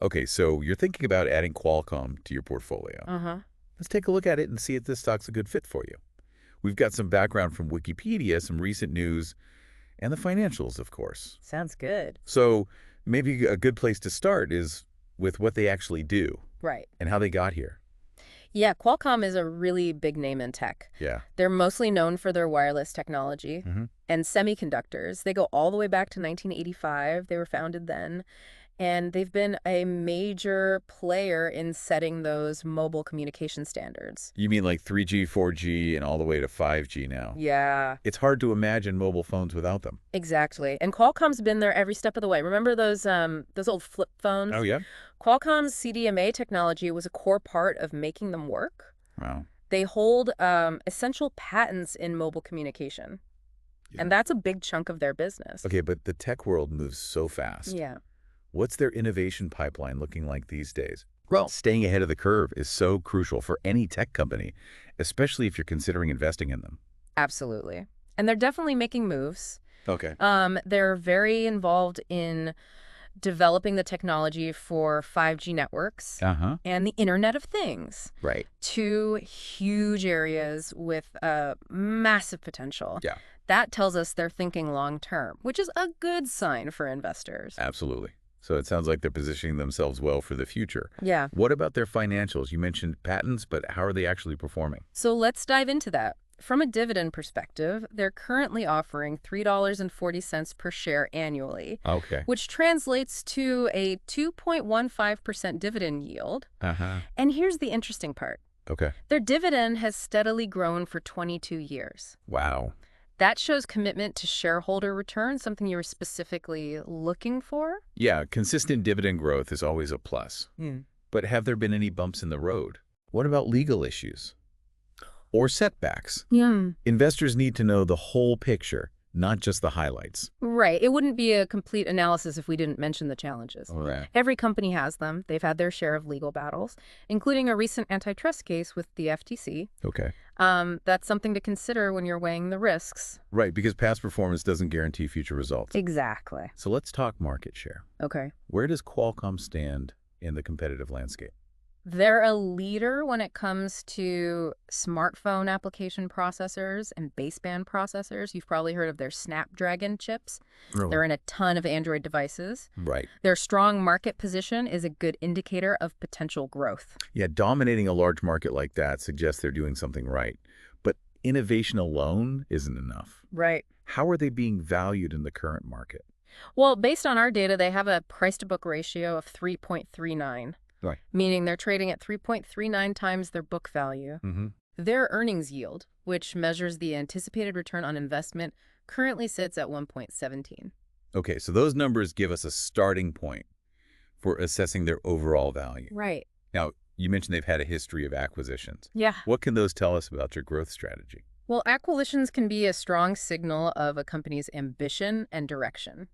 Okay, so you're thinking about adding Qualcomm to your portfolio. Uh-huh. Let's take a look at it and see if this stock's a good fit for you. We've got some background from Wikipedia, some recent news, and the financials, of course. Sounds good. So maybe a good place to start is with what they actually do Right. and how they got here. Yeah, Qualcomm is a really big name in tech. Yeah. They're mostly known for their wireless technology hmm and semiconductors. They go all the way back to 1985. They were founded then. And they've been a major player in setting those mobile communication standards. You mean like 3G, 4G, and all the way to 5G now? Yeah, It's hard to imagine mobile phones without them. exactly. And Qualcomm's been there every step of the way. Remember those old flip Oh, phones? yeah? Qualcomm's CDMA technology was a core part of making them work. Wow. They hold essential patents in mobile communication, Yeah. and that's a big chunk of their business. Okay, but the tech world moves so fast. Yeah. What's their innovation pipeline looking like these days? Well, staying ahead of the curve is so crucial for any tech company, especially if you're considering investing in them. Absolutely. And they're definitely making moves. Okay. They're very involved in developing the technology for 5G networks Uh-huh. and the Internet of Things. Right. Two huge areas with massive potential. Yeah, That tells us they're thinking long term, which is a good sign for investors. absolutely. So it sounds like they're positioning themselves well for the future. Yeah. What about their financials? You mentioned patents, but how are they actually performing? So let's dive into that. From a dividend perspective, they're currently offering $3.40 per share annually, Okay. which translates to a 2.15% dividend yield. Uh-huh. And here's the interesting part. Okay. Their dividend has steadily grown for 22 years. Wow. That shows commitment to shareholder return, something you were specifically looking for. Yeah, consistent dividend growth is always a plus. But have there been any bumps in the road? What about legal issues? Or setbacks? Yeah. Investors need to know the whole picture, not just the highlights. Right. It wouldn't be a complete analysis if we didn't mention the challenges. Oh, that. Every company has them. They've had their share of legal battles, including a recent antitrust case with the FTC. Okay. That's something to consider when you're weighing the risks. Right, because past performance doesn't guarantee future results. Exactly. So let's talk market share. Okay. Where does Qualcomm stand in the competitive landscape? They're a leader when it comes to smartphone application processors and baseband processors. You've probably heard of their Snapdragon chips. They're in a ton of Android devices. Right. Their strong market position is a good indicator of potential growth. Yeah, dominating a large market like that suggests they're doing something right. But innovation alone isn't enough. Right. How are they being valued in the current market? Well, based on our data, they have a price-to-book ratio of 3.39. Right. Meaning they're trading at 3.39 times their book value. Mm-hmm. Their earnings yield, which measures the anticipated return on investment, currently sits at 1.17. Okay, so those numbers give us a starting point for assessing their overall value. Right. Now, you mentioned they've had a history of acquisitions. Yeah. What can those tell us about your growth strategy? Well, acquisitions can be a strong signal of a company's ambition and direction.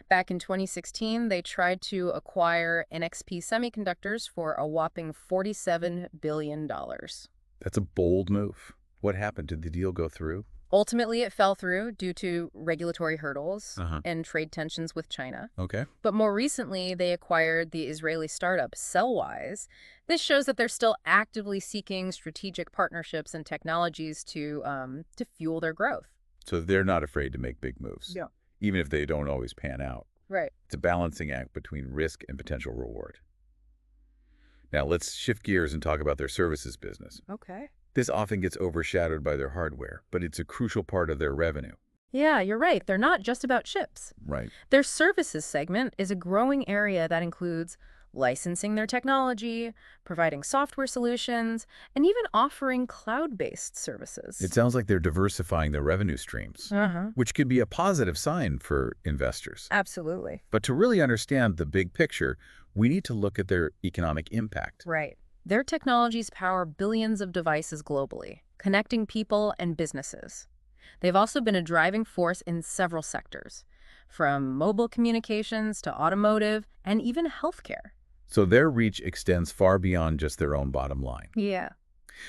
Back in 2016, they tried to acquire NXP Semiconductors for a whopping $47 billion. That's a bold move. What happened? Did the deal go through? Ultimately, it fell through due to regulatory hurdles Uh-huh. and trade tensions with China. Okay. But more recently, they acquired the Israeli startup Cellwise. This shows that they're still actively seeking strategic partnerships and technologies to fuel their growth. So they're not afraid to make big moves. Yeah. Even if they don't always pan out. Right. It's a balancing act between risk and potential reward. Now, let's shift gears and talk about their services business. Okay. This often gets overshadowed by their hardware, but it's a crucial part of their revenue. Yeah, you're right. They're not just about chips. Right. Their services segment is a growing area that includes licensing their technology, providing software solutions, and even offering cloud-based services. It sounds like they're diversifying their revenue streams, which could be a positive sign for investors. Absolutely. But to really understand the big picture, we need to look at their economic impact. Right. Their technologies power billions of devices globally, connecting people and businesses. They've also been a driving force in several sectors, from mobile communications to automotive and even healthcare. So their reach extends far beyond just their own bottom line. Yeah.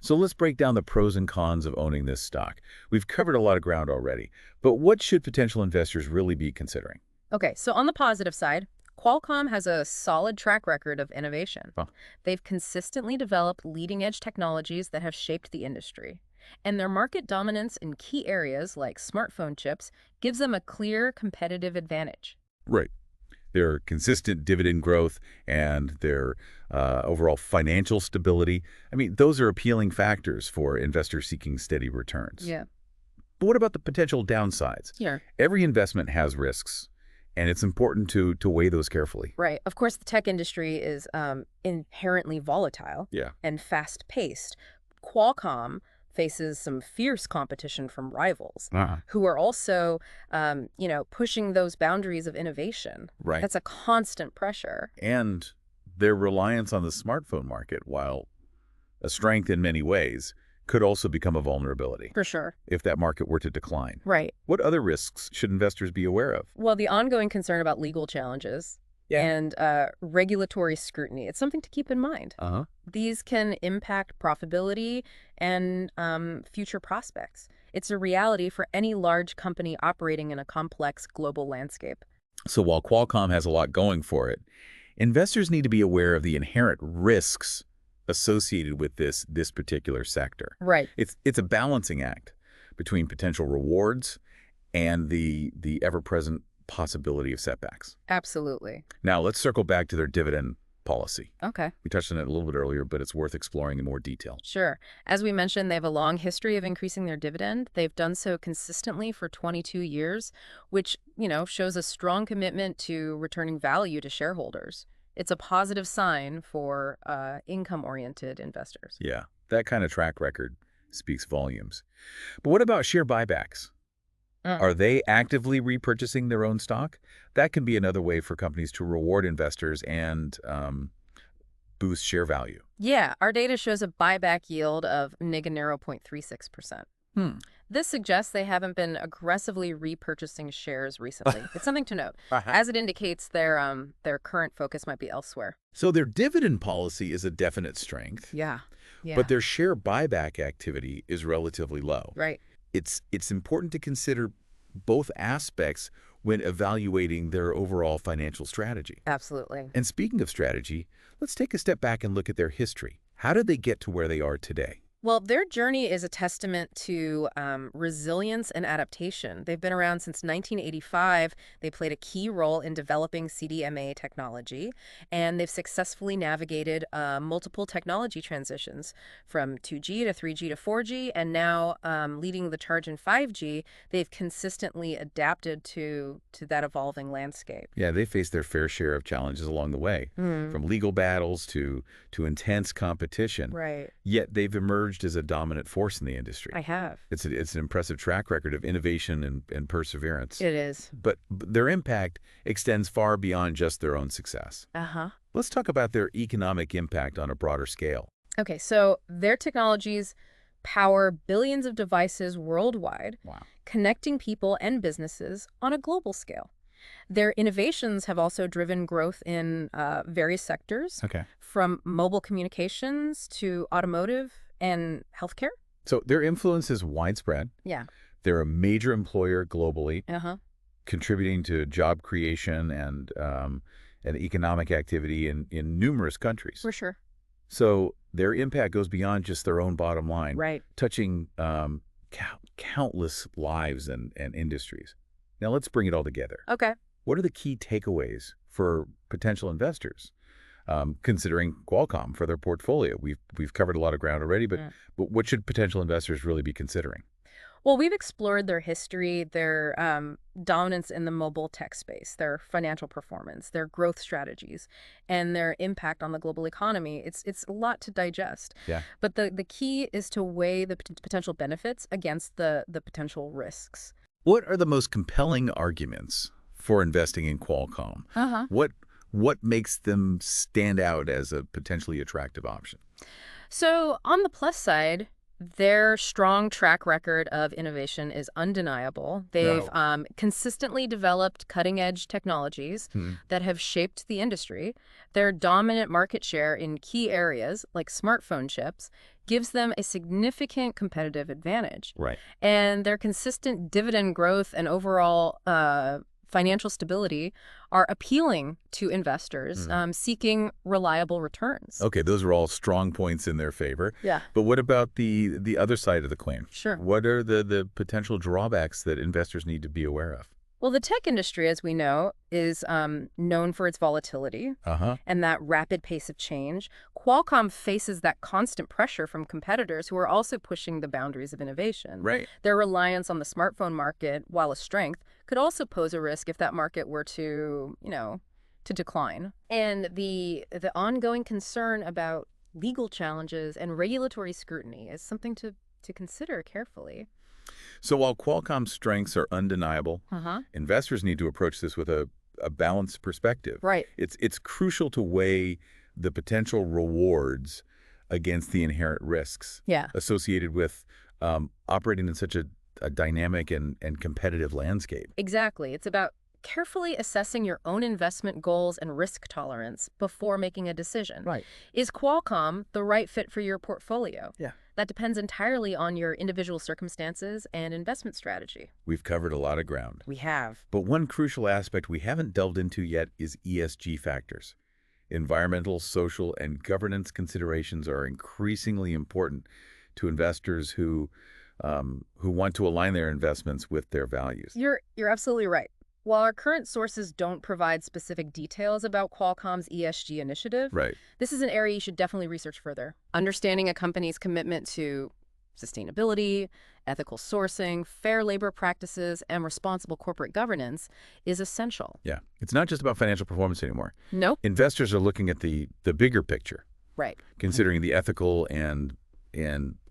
So let's break down the pros and cons of owning this stock. We've covered a lot of ground already, but what should potential investors really be considering? Okay, so on the positive side, Qualcomm has a solid track record of innovation. Well, They've consistently developed leading-edge technologies that have shaped the industry. And their market dominance in key areas like smartphone chips gives them a clear competitive advantage. right. Their consistent dividend growth and their overall financial stability. I mean, those are appealing factors for investors seeking steady returns. Yeah. But what about the potential downsides? Here. Every investment has risks, and it's important to weigh those carefully. Right. Of course, the tech industry is inherently volatile Yeah. and fast-paced. Qualcomm faces some fierce competition from rivals who are also, pushing those boundaries of innovation. Right. That's a constant pressure. And their reliance on the smartphone market, while a strength in many ways, could also become a vulnerability For sure. if that market were to decline. Right. What other risks should investors be aware of? Well, the ongoing concern about legal challenges and regulatory scrutiny, it's something to keep in mind. Uh-huh. These can impact profitability and future prospects. It's a reality for any large company operating in a complex global landscape. So while Qualcomm has a lot going for it, investors need to be aware of the inherent risks associated with this particular sector. Right. It's a balancing act between potential rewards and the ever-present possibility of setbacks. Absolutely. Now, let's circle back to their dividend policy. Okay. We touched on it a little bit earlier, but it's worth exploring in more detail. Sure. As we mentioned, they have a long history of increasing their dividend. They've done so consistently for 22 years, which, shows a strong commitment to returning value to shareholders. It's a positive sign for income-oriented investors. Yeah, that kind of track record speaks volumes. But what about share buybacks? Are they actively repurchasing their own stock? That can be another way for companies to reward investors and boost share value. Yeah, our data shows a buyback yield of negative 0.36%. This suggests they haven't been aggressively repurchasing shares recently. It's something to note, as it indicates their current focus might be elsewhere. So their dividend policy is a definite strength, Yeah. but their share buyback activity is relatively low. Right. It's important to consider both aspects when evaluating their overall financial strategy. Absolutely. And speaking of strategy, let's take a step back and look at their history. How did they get to where they are today? Well, their journey is a testament to resilience and adaptation. They've been around since 1985. They played a key role in developing CDMA technology, and they've successfully navigated multiple technology transitions from 2G to 3G to 4G, and now leading the charge in 5G. They've consistently adapted to that evolving landscape. Yeah, they faced their fair share of challenges along the way, from legal battles to intense competition. Right. Yet they've emerged as a dominant force in the industry. I have. It's an impressive track record of innovation and perseverance. It is. But their impact extends far beyond just their own success. Let's talk about their economic impact on a broader scale. Okay, so their technologies power billions of devices worldwide, Wow. connecting people and businesses on a global scale. Their innovations have also driven growth in various sectors, Okay. from mobile communications to automotive and healthcare. So their influence is widespread. Yeah. They're a major employer globally, contributing contributing to job creation and economic activity in numerous countries. For sure. So their impact goes beyond just their own bottom line, Right. touching countless lives and industries. Now let's bring it all together. Okay. What are the key takeaways for potential investors, considering Qualcomm for their portfolio? We've covered a lot of ground already, but what should potential investors really be considering? Well, we've explored their history, their dominance in the mobile tech space, their financial performance, their growth strategies, and their impact on the global economy. It's a lot to digest. Yeah. But the key is to weigh the potential benefits against the potential risks. What are the most compelling arguments for investing in Qualcomm? What makes them stand out as a potentially attractive option? So on the plus side, their strong track record of innovation is undeniable. They've consistently developed cutting-edge technologies that have shaped the industry. Their dominant market share in key areas, like smartphone chips, gives them a significant competitive advantage. Right. And their consistent dividend growth and overall financial stability are appealing to investors seeking reliable returns. Okay, those are all strong points in their favor. Yeah. But what about the other side of the coin? Sure. What are the potential drawbacks that investors need to be aware of? Well, the tech industry, as we know, is known for its volatility Uh-huh. and that rapid pace of change. Qualcomm faces that constant pressure from competitors who are also pushing the boundaries of innovation. Right. Their reliance on the smartphone market, while a strength, could also pose a risk if that market were to decline. And the ongoing concern about legal challenges and regulatory scrutiny is something to consider carefully. So while Qualcomm's strengths are undeniable, Uh-huh. investors need to approach this with a balanced perspective. Right. It's crucial to weigh the potential rewards against the inherent risks Yeah. associated with operating in such a dynamic and competitive landscape. Exactly. It's about carefully assessing your own investment goals and risk tolerance before making a decision. Right. Is Qualcomm the right fit for your portfolio? Yeah. That depends entirely on your individual circumstances and investment strategy. We've covered a lot of ground. We have. But one crucial aspect we haven't delved into yet is ESG factors. Environmental, social, and governance considerations are increasingly important to investors who want to align their investments with their values. You're absolutely right. While our current sources don't provide specific details about Qualcomm's ESG initiative, Right. this is an area you should definitely research further. Understanding a company's commitment to sustainability, ethical sourcing, fair labor practices, and responsible corporate governance is essential. Yeah. It's not just about financial performance anymore. Nope. Investors are looking at the bigger picture, Right. considering the ethical and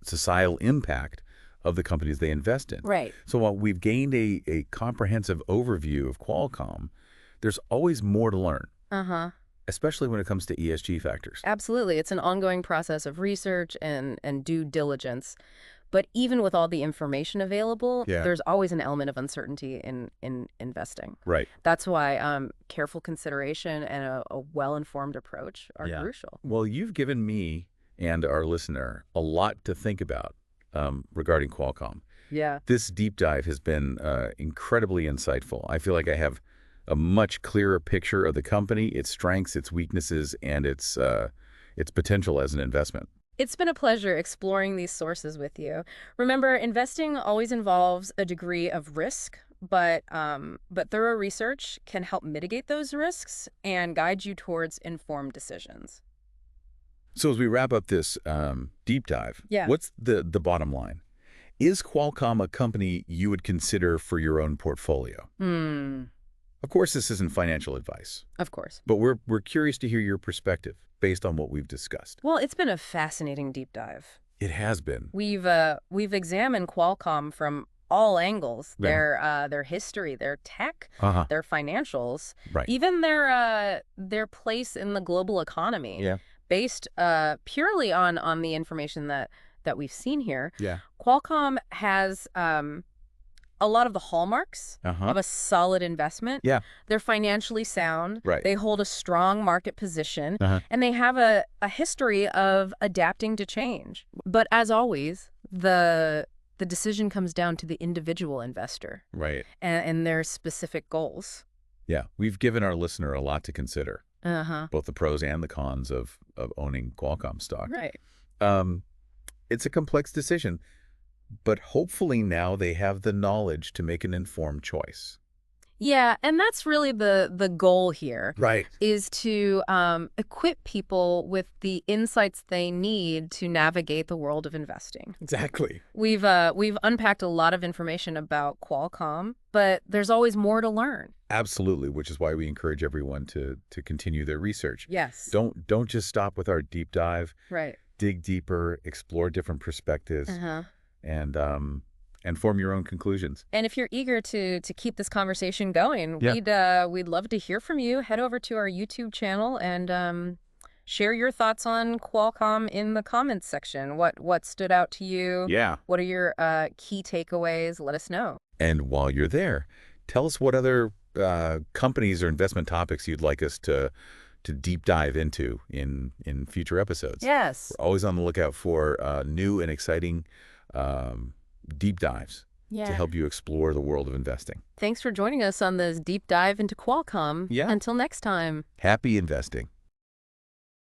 societal impact of the companies they invest in. Right. So while we've gained a comprehensive overview of Qualcomm, there's always more to learn, Uh-huh. especially when it comes to ESG factors. Absolutely. It's an ongoing process of research and due diligence. But even with all the information available, Yeah. there's always an element of uncertainty in investing. Right. That's why careful consideration and a well-informed approach are Yeah. crucial. Well, you've given me and our listener a lot to think about regarding Qualcomm. Yeah. This deep dive has been incredibly insightful. I feel like I have a much clearer picture of the company, its strengths, its weaknesses, and its potential as an investment. It's been a pleasure exploring these sources with you. Remember, investing always involves a degree of risk, but thorough research can help mitigate those risks and guide you towards informed decisions. So as we wrap up this deep dive, Yeah. what's the bottom line? Is Qualcomm a company you would consider for your own portfolio? Of course, this isn't financial advice, Of course. but we're curious to hear your perspective based on what we've discussed. Well, it's been a fascinating deep dive. It has been. We've examined Qualcomm from all angles: Yeah. their history, their tech, Uh-huh. their financials, Right. even their place in the global economy. Yeah. Based purely on the information that we've seen here, Yeah. Qualcomm has a lot of the hallmarks Uh-huh. of a solid investment. Yeah. They're financially sound. Right. They hold a strong market position. Uh-huh. And they have a history of adapting to change. But as always, the decision comes down to the individual investor Right. and their specific goals. Yeah. We've given our listener a lot to consider, Uh-huh. both the pros and the cons of owning Qualcomm stock. Right. It's a complex decision, but hopefully now they have the knowledge to make an informed choice. Yeah, and that's really the goal here. Right. Is to equip people with the insights they need to navigate the world of investing. Exactly. We've unpacked a lot of information about Qualcomm, but there's always more to learn. Absolutely, which is why we encourage everyone to continue their research. Yes. Don't just stop with our deep dive. Right. Dig deeper, explore different perspectives, Uh-huh. and form your own conclusions. And if you're eager to keep this conversation going, Yeah. we'd love to hear from you. Head over to our YouTube channel and share your thoughts on Qualcomm in the comments section. What stood out to you? Yeah. What are your key takeaways? Let us know. And while you're there, tell us what other companies or investment topics you'd like us to deep dive into in future episodes. Yes. We're always on the lookout for new and exciting deep dives to help you explore the world of investing. Thanks for joining us on this deep dive into Qualcomm. Yeah. Until next time. Happy investing.